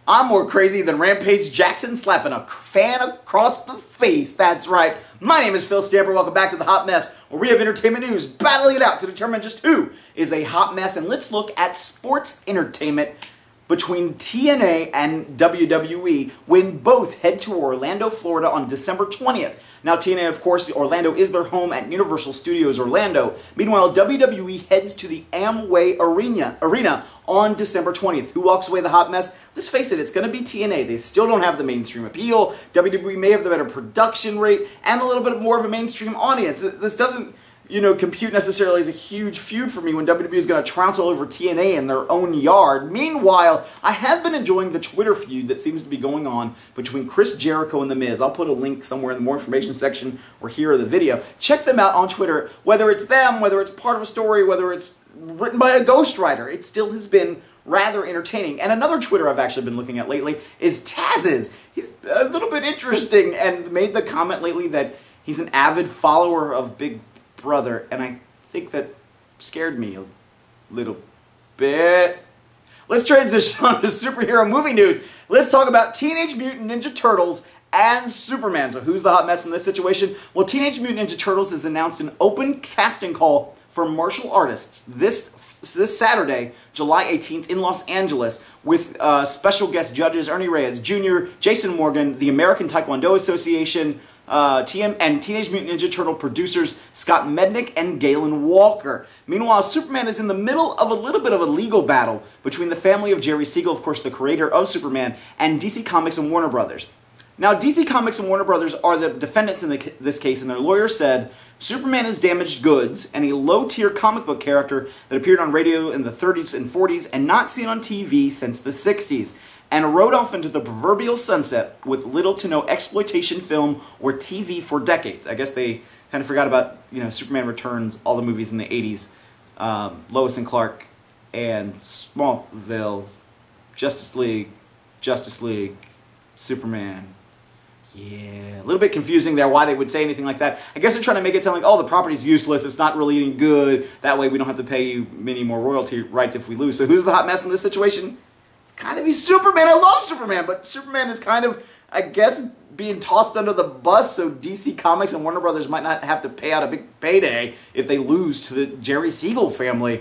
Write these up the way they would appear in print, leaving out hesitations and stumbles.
I'm more crazy than Rampage Jackson slapping a fan across the face. That's right. My name is Phil Stamper. Welcome back to The Hot Mess, where we have entertainment news battling it out to determine just who is a hot mess. And let's look at sports entertainment between TNA and WWE when both head to Orlando, Florida on December 20th. Now, TNA, of course, Orlando is their home at Universal Studios Orlando. Meanwhile, WWE heads to the Amway Arena on December 20th. Who walks away the hot mess? Let's face it, it's going to be TNA. They still don't have the mainstream appeal. WWE may have the better production rate and a little bit more of a mainstream audience. This doesn't, compute necessarily as a huge feud for me when WWE is going to trounce all over TNA in their own yard. Meanwhile, I have been enjoying the Twitter feud that seems to be going on between Chris Jericho and The Miz. I'll put a link somewhere in the more information section or here in the video. Check them out on Twitter, whether it's them, whether it's part of a story, whether it's written by a ghostwriter. It still has been rather entertaining. And another Twitter I've actually been looking at lately is Taz's. He's a little bit interesting and made the comment lately that he's an avid follower of Big Brother, and I think that scared me a little bit. Let's transition on to superhero movie news. Let's talk about Teenage Mutant Ninja Turtles and Superman. So who's the hot mess in this situation? Well, Teenage Mutant Ninja Turtles has announced an open casting call for martial artists this Saturday, July 18th in Los Angeles, with special guest judges Ernie Reyes Jr., Jason Morgan, the American Taekwondo Association, and Teenage Mutant Ninja Turtle producers Scott Mednick and Galen Walker. Meanwhile, Superman is in the middle of a little bit of a legal battle between the family of Jerry Siegel, of course the creator of Superman, and DC Comics and Warner Brothers. Now, DC Comics and Warner Brothers are the defendants in this case, and their lawyer said Superman is damaged goods and a low-tier comic book character that appeared on radio in the 30s and 40s and not seen on TV since the 60s, and rode off into the proverbial sunset with little to no exploitation film or TV for decades. I guess they kind of forgot about, Superman Returns, all the movies in the 80s, Lois and Clark, and Smallville, Justice League, Superman. Yeah, a little bit confusing there why they would say anything like that. I guess they're trying to make it sound like, oh, the property's useless, it's not really any good, that way we don't have to pay you many more royalty rights if we lose. So who's the hot mess in this situation? It's kind of be Superman. I love Superman, but Superman is kind of, I guess, being tossed under the bus, so DC Comics and Warner Brothers might not have to pay out a big payday if they lose to the Jerry Siegel family.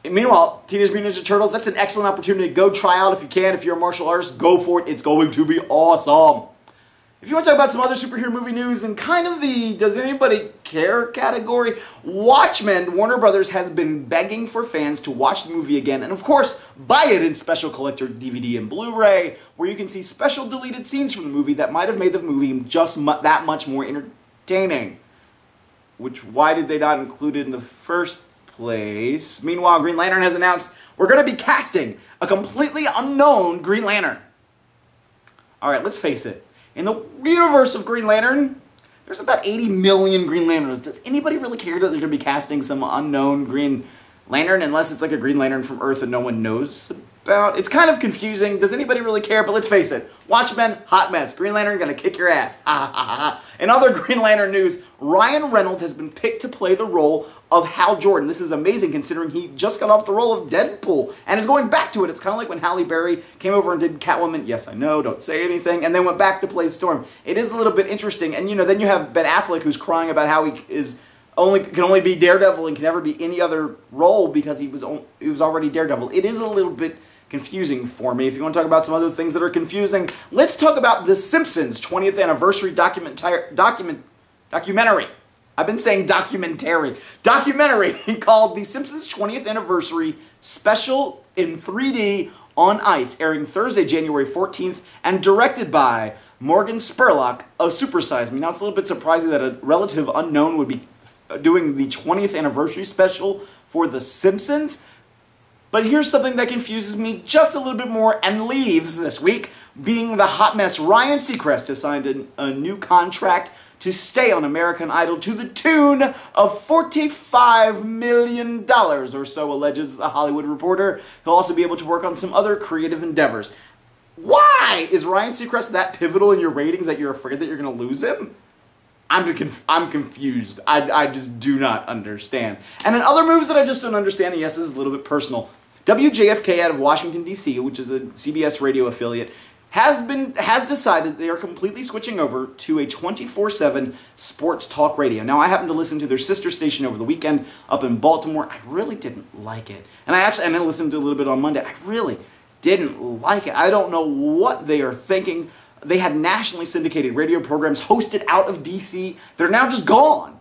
And meanwhile, Teenage Mutant Ninja Turtles, that's an excellent opportunity. Go try out if you can. If you're a martial artist, go for it. It's going to be awesome. If you want to talk about some other superhero movie news and kind of the does anybody care category, Watchmen, Warner Brothers has been begging for fans to watch the movie again and, of course, buy it in special collector DVD and Blu-ray, where you can see special deleted scenes from the movie that might have made the movie just that much more entertaining. Why did they not include it in the first place? Meanwhile, Green Lantern has announced we're going to be casting a completely unknown Green Lantern. Alright, let's face it. In the universe of Green Lantern, there's about 80 million Green Lanterns. Does anybody really care that they're going to be casting some unknown Green Lantern unless it's like a Green Lantern from Earth that no one knows about? It's kind of confusing. Does anybody really care? But let's face it. Watchmen, hot mess. Green Lantern going to kick your ass. In other Green Lantern news, Ryan Reynolds has been picked to play the role of Hal Jordan. This is amazing considering he just got off the role of Deadpool and is going back to it. It's kind of like when Halle Berry came over and did Catwoman. Yes, I know, don't say anything. And then went back to play Storm. It is a little bit interesting. And, then you have Ben Affleck who's crying about how he can only be Daredevil and can never be any other role because he was already Daredevil. It is a little bit confusing for me. If you want to talk about some other things that are confusing, let's talk about the Simpsons 20th anniversary documentary. I've been saying documentary. Documentary called The Simpsons 20th Anniversary Special in 3D on Ice, airing Thursday, January 14th, and directed by Morgan Spurlock of Super Size Me. Now, it's a little bit surprising that a relative unknown would be doing the 20th anniversary special for The Simpsons. But here's something that confuses me just a little bit more and leaves this week. Being the hot mess, Ryan Seacrest has signed a new contract to stay on American Idol to the tune of $45 million or so, alleges The Hollywood Reporter. He'll also be able to work on some other creative endeavors. Why? Is Ryan Seacrest that pivotal in your ratings that you're afraid that you're going to lose him? I'm confused. I just do not understand. And in other moves that I just don't understand, and yes, this is a little bit personal, WJFK out of Washington, D.C., which is a CBS radio affiliate, has decided they are completely switching over to a 24/7 sports talk radio. Now, I happened to listen to their sister station over the weekend up in Baltimore. I really didn't like it. And I listened to a little bit on Monday. I really didn't like it. I don't know what they are thinking. They had nationally syndicated radio programs hosted out of D.C. They're now just gone.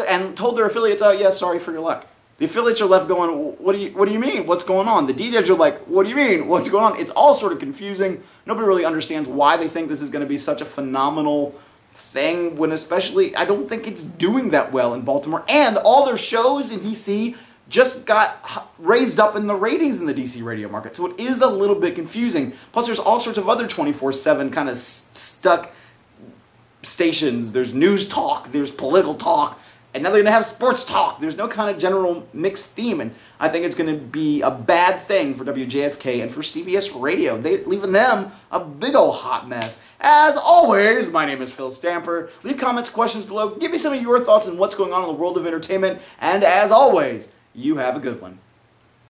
And told their affiliates, oh, yeah, sorry for your luck. The affiliates are left going, what do you mean? What's going on? The DJs are like, what do you mean? What's going on? It's all sort of confusing. Nobody really understands why they think this is going to be such a phenomenal thing, when especially, I don't think it's doing that well in Baltimore. And all their shows in DC just got raised up in the ratings in the DC radio market. So it is a little bit confusing. Plus, there's all sorts of other 24/7 kind of stuck stations. There's news talk, there's political talk, and now they're going to have sports talk. There's no kind of general mixed theme, and I think it's going to be a bad thing for WJFK and for CBS Radio. They're leaving them a big old hot mess. As always, my name is Phil Stamper. Leave comments, questions below. Give me some of your thoughts on what's going on in the world of entertainment, and as always, you have a good one.